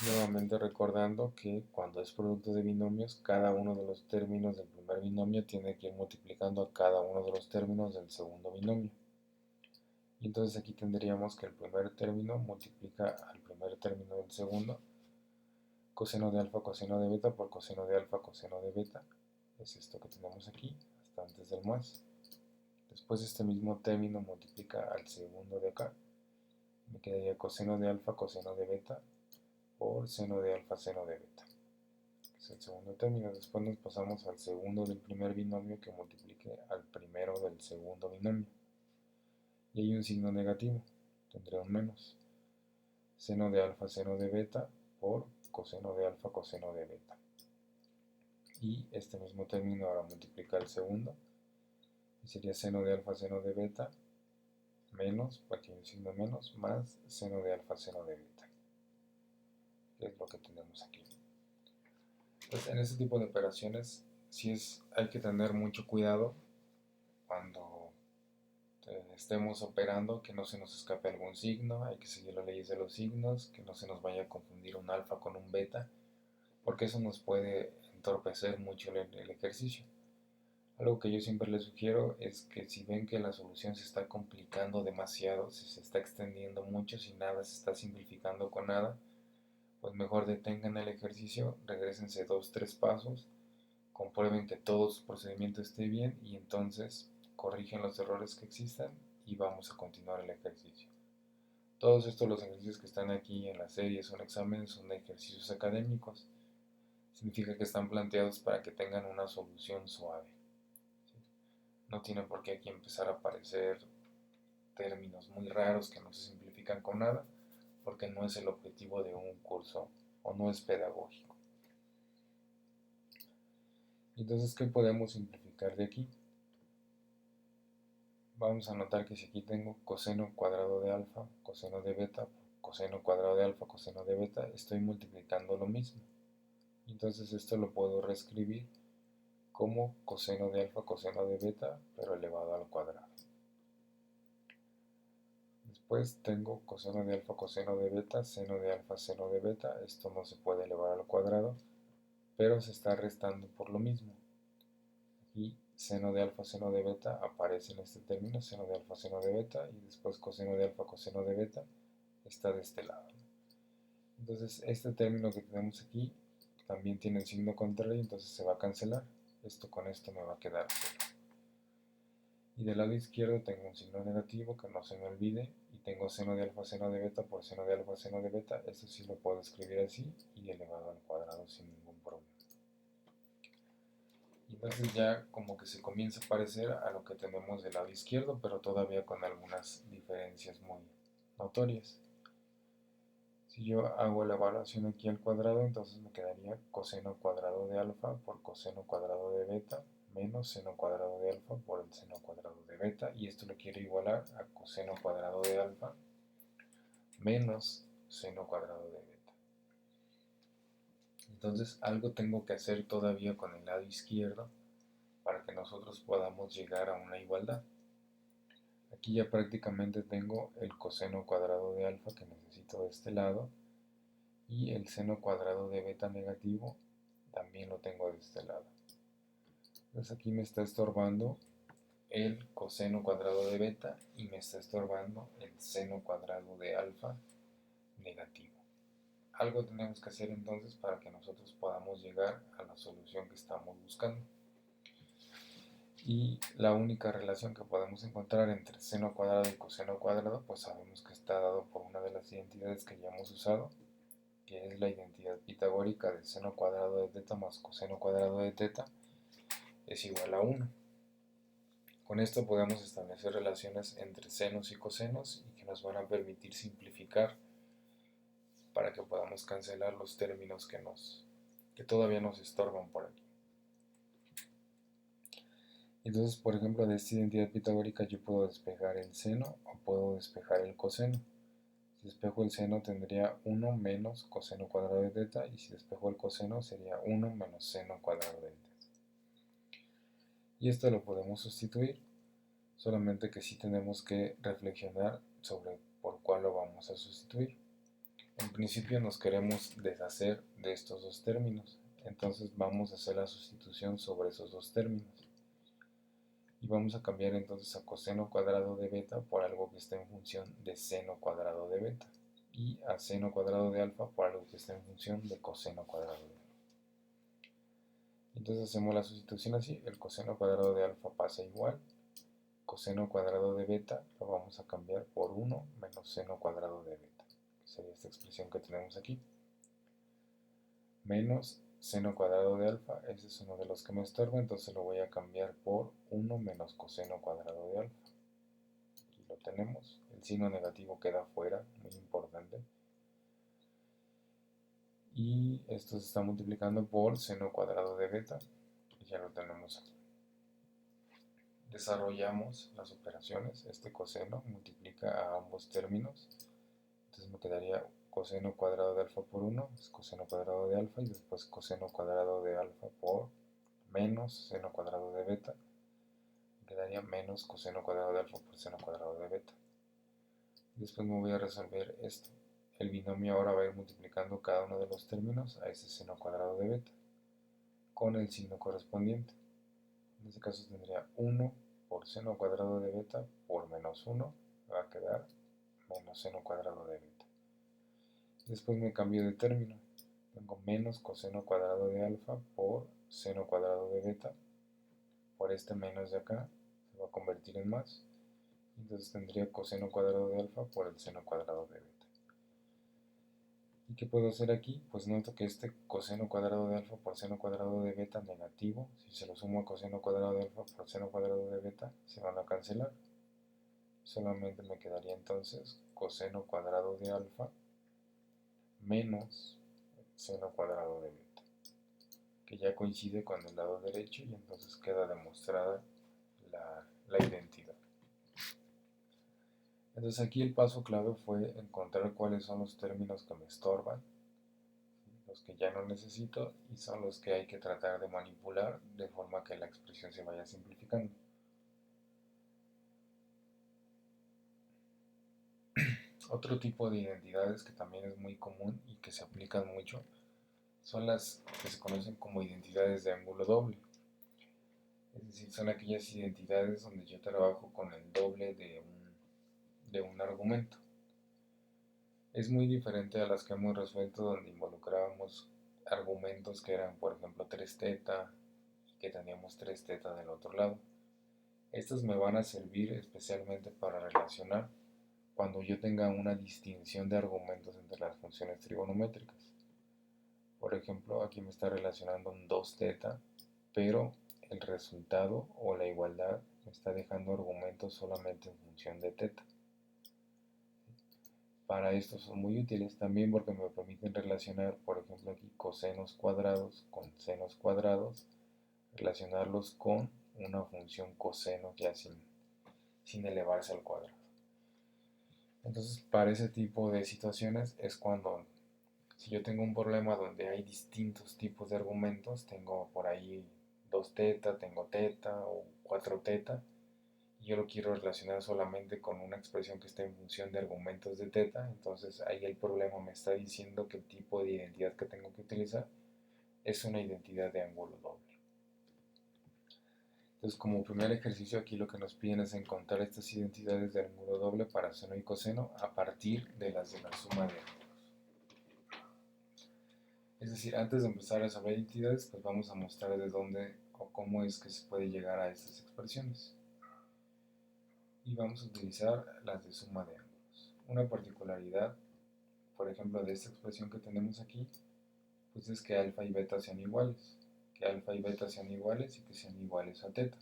Nuevamente recordando que cuando es producto de binomios, cada uno de los términos del primer binomio tiene que ir multiplicando a cada uno de los términos del segundo binomio. Y entonces aquí tendríamos que el primer término multiplica al primer término del segundo. Coseno de alfa, coseno de beta por coseno de alfa, coseno de beta. Es esto que tenemos aquí, hasta antes del más. Después este mismo término multiplica al segundo de acá. Me quedaría coseno de alfa, coseno de beta por seno de alfa, seno de beta. Es el segundo término. Después nos pasamos al segundo del primer binomio que multiplique al primero del segundo binomio. Y hay un signo negativo. Tendré un menos. Seno de alfa, seno de beta por coseno de alfa, coseno de beta. Y este mismo término ahora multiplica al segundo. Y sería seno de alfa, seno de beta menos, aquí hay un signo menos, más seno de alfa, seno de beta. Que es lo que tenemos aquí. Pues en este tipo de operaciones hay que tener mucho cuidado cuando estemos operando, que no se nos escape algún signo, hay que seguir las leyes de los signos, que no se nos vaya a confundir un alfa con un beta, porque eso nos puede entorpecer mucho el ejercicio. Algo que yo siempre les sugiero es que si ven que la solución se está complicando demasiado, si se está extendiendo mucho, si nada se está simplificando con nada, pues mejor detengan el ejercicio, regrésense 2-3 pasos, comprueben que todo su procedimiento esté bien y entonces corrigen los errores que existan y vamos a continuar el ejercicio. Todos los ejercicios que están aquí en la serie son exámenes, son ejercicios académicos. Significa que están planteados para que tengan una solución suave. No tiene por qué aquí empezar a aparecer términos muy raros que no se simplifican con nada, porque no es el objetivo de un curso o no es pedagógico. Entonces, ¿qué podemos simplificar de aquí? Vamos a notar que si aquí tengo coseno cuadrado de alfa, coseno de beta, coseno cuadrado de alfa, coseno de beta, estoy multiplicando lo mismo. Entonces esto lo puedo reescribir como coseno de alfa, coseno de beta, pero elevado al cuadrado. Después tengo coseno de alfa, coseno de beta, seno de alfa, seno de beta. Esto no se puede elevar al cuadrado, pero se está restando por lo mismo. Aquí seno de alfa, seno de beta aparece en este término, seno de alfa, seno de beta, y después coseno de alfa, coseno de beta está de este lado. Entonces este término que tenemos aquí también tiene el signo contrario, entonces se va a cancelar. Esto con esto me va a quedar 0. Y del lado izquierdo tengo un signo negativo que no se me olvide, y tengo seno de alfa, seno de beta por seno de alfa, seno de beta. Esto sí lo puedo escribir así y elevado al cuadrado sin ningún problema. Y entonces ya como que se comienza a parecer a lo que tenemos del lado izquierdo, pero todavía con algunas diferencias muy notorias. Si yo hago la evaluación aquí al cuadrado, entonces me quedaría coseno cuadrado de alfa por coseno cuadrado de beta menos seno cuadrado de alfa por el seno cuadrado de beta, y esto lo quiero igualar a coseno cuadrado de alfa menos seno cuadrado de beta. Entonces algo tengo que hacer todavía con el lado izquierdo para que nosotros podamos llegar a una igualdad. Aquí ya prácticamente tengo el coseno cuadrado de alfa que necesito de este lado, y el seno cuadrado de beta negativo también lo tengo de este lado. Entonces aquí me está estorbando el coseno cuadrado de beta y me está estorbando el seno cuadrado de alfa negativo. Algo tenemos que hacer entonces para que nosotros podamos llegar a la solución que estamos buscando. Y la única relación que podemos encontrar entre seno cuadrado y coseno cuadrado, pues sabemos que está dado por una de las identidades que ya hemos usado, que es la identidad pitagórica de seno cuadrado de teta más coseno cuadrado de teta, es igual a 1. Con esto podemos establecer relaciones entre senos y cosenos y que nos van a permitir simplificar para que podamos cancelar los términos que todavía nos estorban por aquí. Entonces, por ejemplo, de esta identidad pitagórica yo puedo despejar el seno o puedo despejar el coseno. Si despejo el seno tendría 1 menos coseno cuadrado de teta, y si despejo el coseno sería 1 menos seno cuadrado de teta. Y esto lo podemos sustituir, solamente que sí tenemos que reflexionar sobre por cuál lo vamos a sustituir. En principio nos queremos deshacer de estos dos términos, entonces vamos a hacer la sustitución sobre esos dos términos. Y vamos a cambiar entonces a coseno cuadrado de beta por algo que está en función de seno cuadrado de beta, y a seno cuadrado de alfa por algo que está en función de coseno cuadrado de alfa. Entonces hacemos la sustitución así: el coseno cuadrado de alfa pasa igual, coseno cuadrado de beta lo vamos a cambiar por 1 menos seno cuadrado de beta, que sería esta expresión que tenemos aquí, menos seno cuadrado de alfa. Ese es uno de los que me estorba, entonces lo voy a cambiar por 1 menos coseno cuadrado de alfa. Aquí lo tenemos, el signo negativo queda fuera, muy importante. Y esto se está multiplicando por seno cuadrado de beta, y ya lo tenemos aquí. Desarrollamos las operaciones, este coseno multiplica a ambos términos, entonces me quedaría coseno cuadrado de alfa por 1, es coseno cuadrado de alfa, y después coseno cuadrado de alfa por menos seno cuadrado de beta, me quedaría menos coseno cuadrado de alfa por seno cuadrado de beta. Después me voy a resolver esto. El binomio ahora va a ir multiplicando cada uno de los términos a ese seno cuadrado de beta con el signo correspondiente. En este caso tendría 1 por seno cuadrado de beta por menos 1, va a quedar menos seno cuadrado de beta. Después me cambio de término, tengo menos coseno cuadrado de alfa por seno cuadrado de beta, por este menos de acá se va a convertir en más, entonces tendría coseno cuadrado de alfa por el seno cuadrado de beta. ¿Y qué puedo hacer aquí? Pues noto que este coseno cuadrado de alfa por seno cuadrado de beta negativo, si se lo sumo a coseno cuadrado de alfa por seno cuadrado de beta, se van a cancelar. Solamente me quedaría entonces coseno cuadrado de alfa menos seno cuadrado de beta, que ya coincide con el lado derecho, y entonces queda demostrada la identidad. Entonces aquí el paso clave fue encontrar cuáles son los términos que me estorban, los que ya no necesito, y son los que hay que tratar de manipular de forma que la expresión se vaya simplificando. Otro tipo de identidades que también es muy común y que se aplican mucho son las que se conocen como identidades de ángulo doble. Es decir, son aquellas identidades donde yo trabajo con el doble de un argumento. Es muy diferente a las que hemos resuelto, donde involucrábamos argumentos que eran, por ejemplo, 3θ, y que teníamos 3θ del otro lado. Estos me van a servir especialmente para relacionar cuando yo tenga una distinción de argumentos entre las funciones trigonométricas. Por ejemplo, aquí me está relacionando un 2θ, pero el resultado o la igualdad me está dejando argumentos solamente en función de θ. Para esto son muy útiles también porque me permiten relacionar, por ejemplo, aquí cosenos cuadrados con senos cuadrados, relacionarlos con una función coseno ya sin elevarse al cuadrado. Entonces, para ese tipo de situaciones es cuando, si yo tengo un problema donde hay distintos tipos de argumentos, tengo por ahí 2θ, tengo θ o 4θ, y yo lo quiero relacionar solamente con una expresión que está en función de argumentos de θ, entonces ahí el problema me está diciendo que el tipo de identidad que tengo que utilizar es una identidad de ángulo doble. Entonces, como primer ejercicio, aquí lo que nos piden es encontrar estas identidades de ángulo doble para seno y coseno a partir de la suma de ángulos. Es decir, antes de empezar a resolver identidades, pues vamos a mostrar de dónde o cómo es que se puede llegar a estas expresiones. Y vamos a utilizar las de suma de ángulos. Una particularidad por ejemplo, de esta expresión que tenemos aquí, pues es que alfa y beta sean iguales. Que alfa y beta sean iguales y que sean iguales a teta,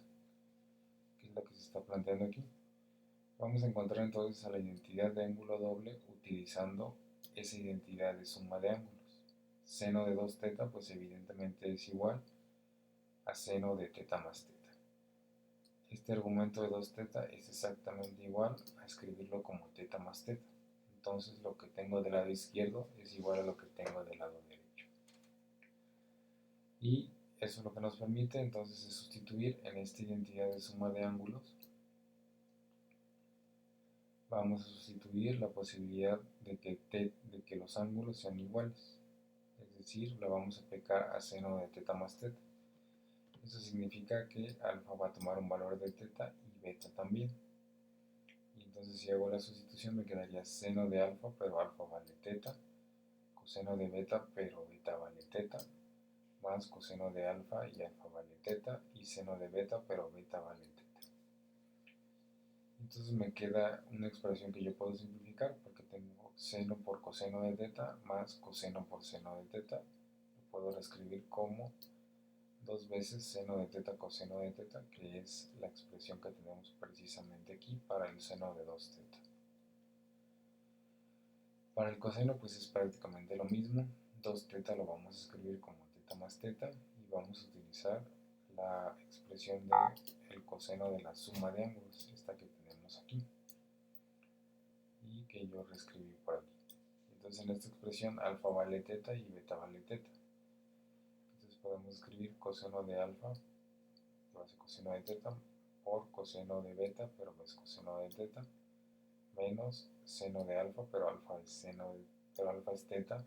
que es lo que se está planteando aquí. Vamos a encontrar entonces a la identidad de ángulo doble utilizando esa identidad de suma de ángulos. Seno de 2 teta pues evidentemente es igual a seno de teta más teta. Este argumento de 2 teta es exactamente igual a escribirlo como teta más teta. Entonces lo que tengo del lado izquierdo es igual a lo que tengo del lado derecho. Y eso lo que nos permite entonces es sustituir en esta identidad de suma de ángulos. Vamos a sustituir la posibilidad de que los ángulos sean iguales. Es decir, la vamos a aplicar a seno de teta más teta. Eso significa que alfa va a tomar un valor de teta y beta también. Y entonces si hago la sustitución me quedaría seno de alfa, pero alfa vale teta, coseno de beta, pero beta vale teta, más coseno de alfa y alfa vale teta, y seno de beta, pero beta vale teta. Entonces me queda una expresión que yo puedo simplificar porque tengo seno por coseno de teta más coseno por seno de teta. Lo puedo reescribir como 2 veces seno de teta coseno de teta, que es la expresión que tenemos precisamente aquí para el seno de 2 teta. Para el coseno pues es prácticamente lo mismo. 2 teta lo vamos a escribir como teta más teta y vamos a utilizar la expresión del coseno de la suma de ángulos, esta que tenemos aquí y que yo reescribí por aquí. Entonces en esta expresión alfa vale teta y beta vale teta. Entonces podemos escribir coseno de alfa, que va a ser coseno de teta, por coseno de beta, pero es coseno de teta, menos seno de alfa, pero alfa es teta,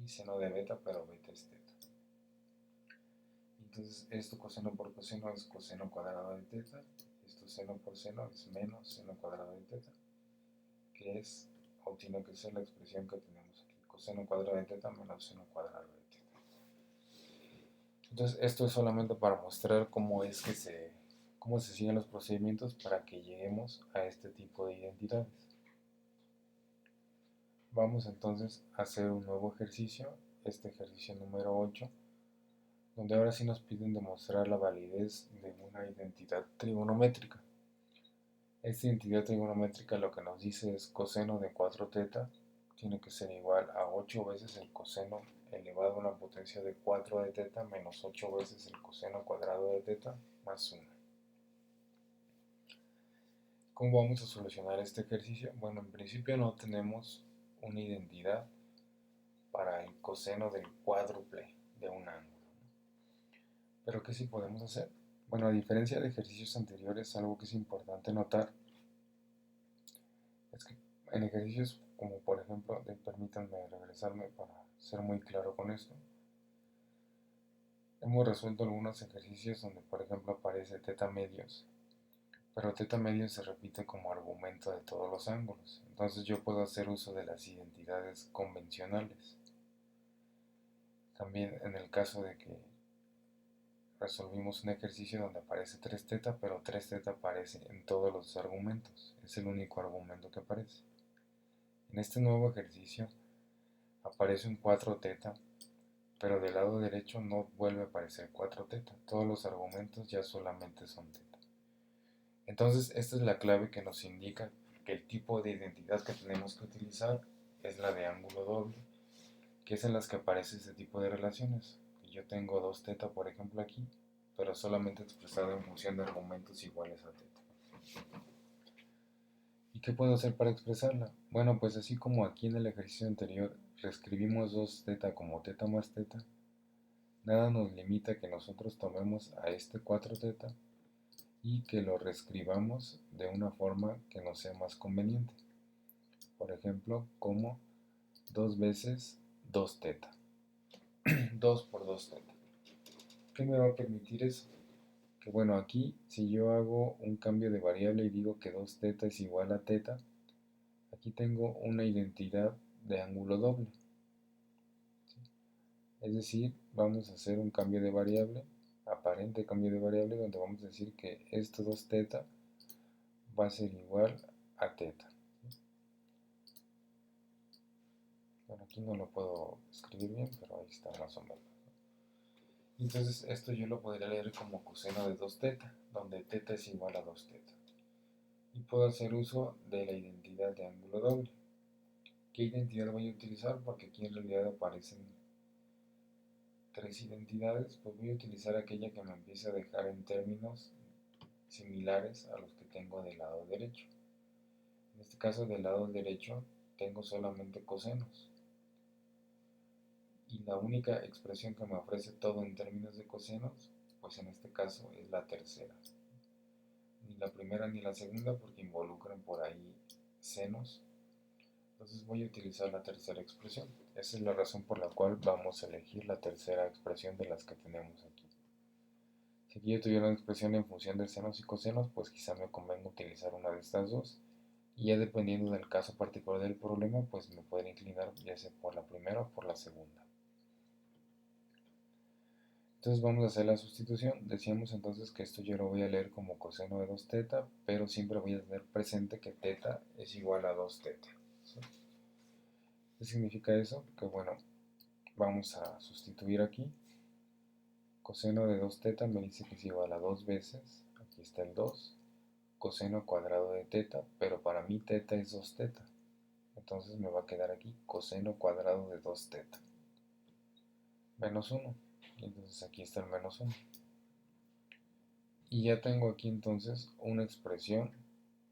y seno de beta, pero beta es teta. Entonces esto coseno por coseno es coseno cuadrado de teta, esto seno por seno es menos seno cuadrado de teta, que es, o tiene que ser la expresión que tenemos aquí, coseno cuadrado de teta menos seno cuadrado de teta. Entonces esto es solamente para mostrar cómo se siguen los procedimientos para que lleguemos a este tipo de identidades. Vamos entonces a hacer un nuevo ejercicio, este ejercicio número 8, donde ahora sí nos piden demostrar la validez de una identidad trigonométrica. Esta identidad trigonométrica lo que nos dice es coseno de 4 teta tiene que ser igual a 8 veces el coseno elevado a una potencia de 4 de teta menos 8 veces el coseno cuadrado de teta más 1. ¿Cómo vamos a solucionar este ejercicio? Bueno, en principio no tenemos una identidad para el coseno del cuádruple de un ángulo. ¿Pero qué sí podemos hacer? Bueno, a diferencia de ejercicios anteriores, algo que es importante notar es que en ejercicios como por ejemplo, permítanme regresarme para ser muy claro con esto, hemos resuelto algunos ejercicios donde por ejemplo aparece teta medios, pero teta medios se repite como argumento de todos los ángulos, entonces yo puedo hacer uso de las identidades convencionales. También en el caso de que resolvimos un ejercicio donde aparece 3 teta, pero 3 teta aparece en todos los argumentos, es el único argumento que aparece. En este nuevo ejercicio aparece un 4 teta, pero del lado derecho no vuelve a aparecer 4 teta, todos los argumentos ya solamente son teta. Entonces esta es la clave que nos indica que el tipo de identidad que tenemos que utilizar es la de ángulo doble, que es en las que aparece este tipo de relaciones. Yo tengo 2 teta por ejemplo aquí, pero solamente expresado en función de argumentos iguales a teta. ¿Y qué puedo hacer para expresarla? Bueno, pues así como aquí en el ejercicio anterior reescribimos 2 teta como teta más teta, nada nos limita que nosotros tomemos a este 4 teta y que lo reescribamos de una forma que nos sea más conveniente. Por ejemplo, como 2 veces 2 teta. 2 por 2 teta. ¿Qué me va a permitir eso? Que bueno, aquí si yo hago un cambio de variable y digo que 2 teta es igual a teta, aquí tengo una identidad de ángulo doble. Es decir, vamos a hacer un cambio de variable, aparente cambio de variable, donde vamos a decir que esto 2 teta va a ser igual a teta. aquí no lo puedo escribir bien, pero ahí está más o menos. Entonces esto yo lo podría leer como coseno de 2 teta, donde teta es igual a 2 teta. Y puedo hacer uso de la identidad de ángulo doble. ¿Qué identidad voy a utilizar? Porque aquí en realidad aparecen 3 identidades, pues voy a utilizar aquella que me empiece a dejar en términos similares a los que tengo del lado derecho. En este caso del lado derecho tengo solamente cosenos. Y la única expresión que me ofrece todo en términos de cosenos, pues en este caso es la tercera. Ni la primera ni la segunda porque involucran por ahí senos. Entonces voy a utilizar la tercera expresión. Esa es la razón por la cual vamos a elegir la tercera expresión de las que tenemos aquí. Si aquí yo tuviera una expresión en función de senos y cosenos, pues quizá me convenga utilizar una de estas dos. Y ya dependiendo del caso particular del problema, pues me puede inclinar ya sea por la primera o por la segunda. Entonces vamos a hacer la sustitución. Decíamos entonces que esto yo lo voy a leer como coseno de 2 teta, pero siempre voy a tener presente que teta es igual a 2 teta. ¿Sí? ¿Qué significa eso? Que bueno, vamos a sustituir aquí. Coseno de 2 teta me dice que es igual a 2 veces, aquí está el 2, coseno cuadrado de teta, pero para mí teta es 2 teta. Entonces me va a quedar aquí coseno cuadrado de 2 teta menos 1. Y entonces aquí está el menos 1. Y ya tengo aquí entonces una expresión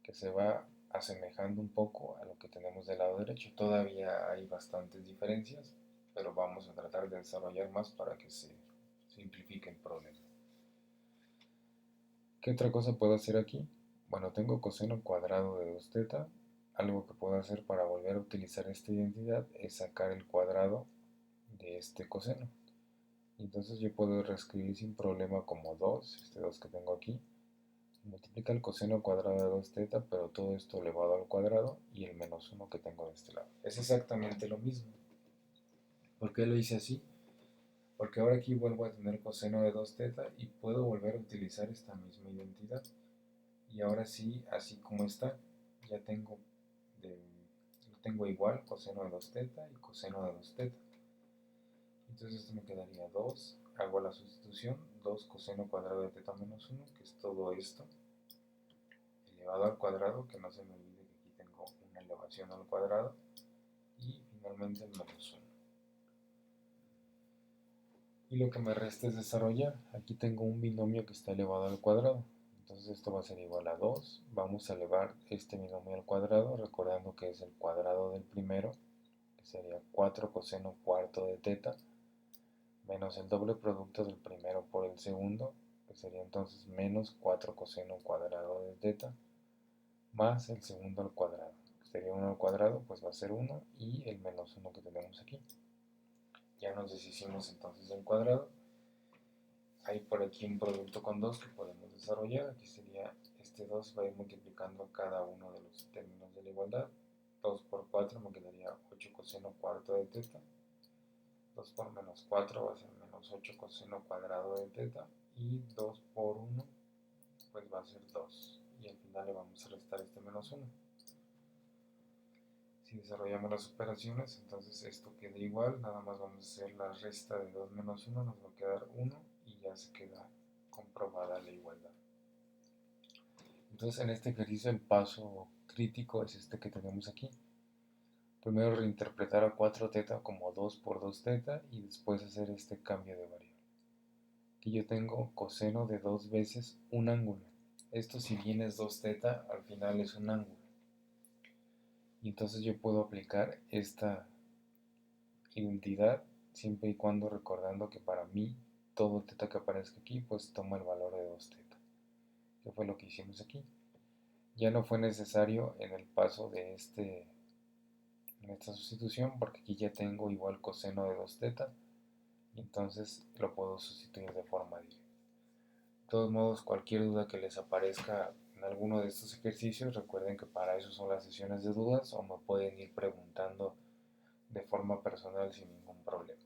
que se va asemejando un poco a lo que tenemos del lado derecho. Todavía hay bastantes diferencias, pero vamos a tratar de desarrollar más para que se simplifique el problema. ¿Qué otra cosa puedo hacer aquí? Bueno, tengo coseno cuadrado de 2 teta. Algo que puedo hacer para volver a utilizar esta identidad es sacar el cuadrado de este coseno. Entonces yo puedo reescribir sin problema como 2, este 2 que tengo aquí, multiplica el coseno cuadrado de 2 teta, pero todo esto elevado al cuadrado y el menos 1 que tengo de este lado. Es exactamente lo mismo. ¿Por qué lo hice así? Porque ahora aquí vuelvo a tener coseno de 2 teta y puedo volver a utilizar esta misma identidad. Y ahora sí, así como está, ya tengo, tengo igual coseno de 2 teta y coseno de 2 teta. Entonces esto me quedaría 2, hago la sustitución, 2 coseno cuadrado de teta menos 1, que es todo esto, elevado al cuadrado, que no se me olvide que aquí tengo una elevación al cuadrado, y finalmente el menos 1. Y lo que me resta es desarrollar. Aquí tengo un binomio que está elevado al cuadrado, entonces esto va a ser igual a 2, vamos a elevar este binomio al cuadrado, recordando que es el cuadrado del primero, que sería 4 coseno cuarto de teta, menos el doble producto del primero por el segundo, que sería entonces menos 4 coseno cuadrado de teta, más el segundo al cuadrado, que sería 1 al cuadrado, pues va a ser 1, y el menos 1 que tenemos aquí. Ya nos deshicimos entonces del cuadrado. Hay por aquí un producto con 2 que podemos desarrollar. Aquí sería este 2 va a ir multiplicando cada uno de los términos de la igualdad. 2 por 4 me quedaría 8 coseno cuarto de teta. 2 por menos 4 va a ser menos 8 coseno cuadrado de teta. Y 2 por 1 pues va a ser 2. Y al final le vamos a restar este menos 1. Si desarrollamos las operaciones, entonces esto queda igual, nada más vamos a hacer la resta de 2 menos 1, nos va a quedar 1 y ya se queda comprobada la igualdad. Entonces en este ejercicio el paso crítico es este que tenemos aquí. Primero reinterpretar a 4 teta como 2 por 2 teta y después hacer este cambio de variable. Aquí yo tengo coseno de 2 veces un ángulo. Esto si bien es 2 teta, al final es un ángulo. Y entonces yo puedo aplicar esta identidad siempre y cuando recordando que para mí todo teta que aparezca aquí pues toma el valor de 2 teta, que fue lo que hicimos aquí. Ya no fue necesario en el paso de en esta sustitución porque aquí ya tengo igual coseno de 2 teta y entonces lo puedo sustituir de forma directa. De todos modos, cualquier duda que les aparezca en alguno de estos ejercicios, recuerden que para eso son las sesiones de dudas o me pueden ir preguntando de forma personal sin ningún problema.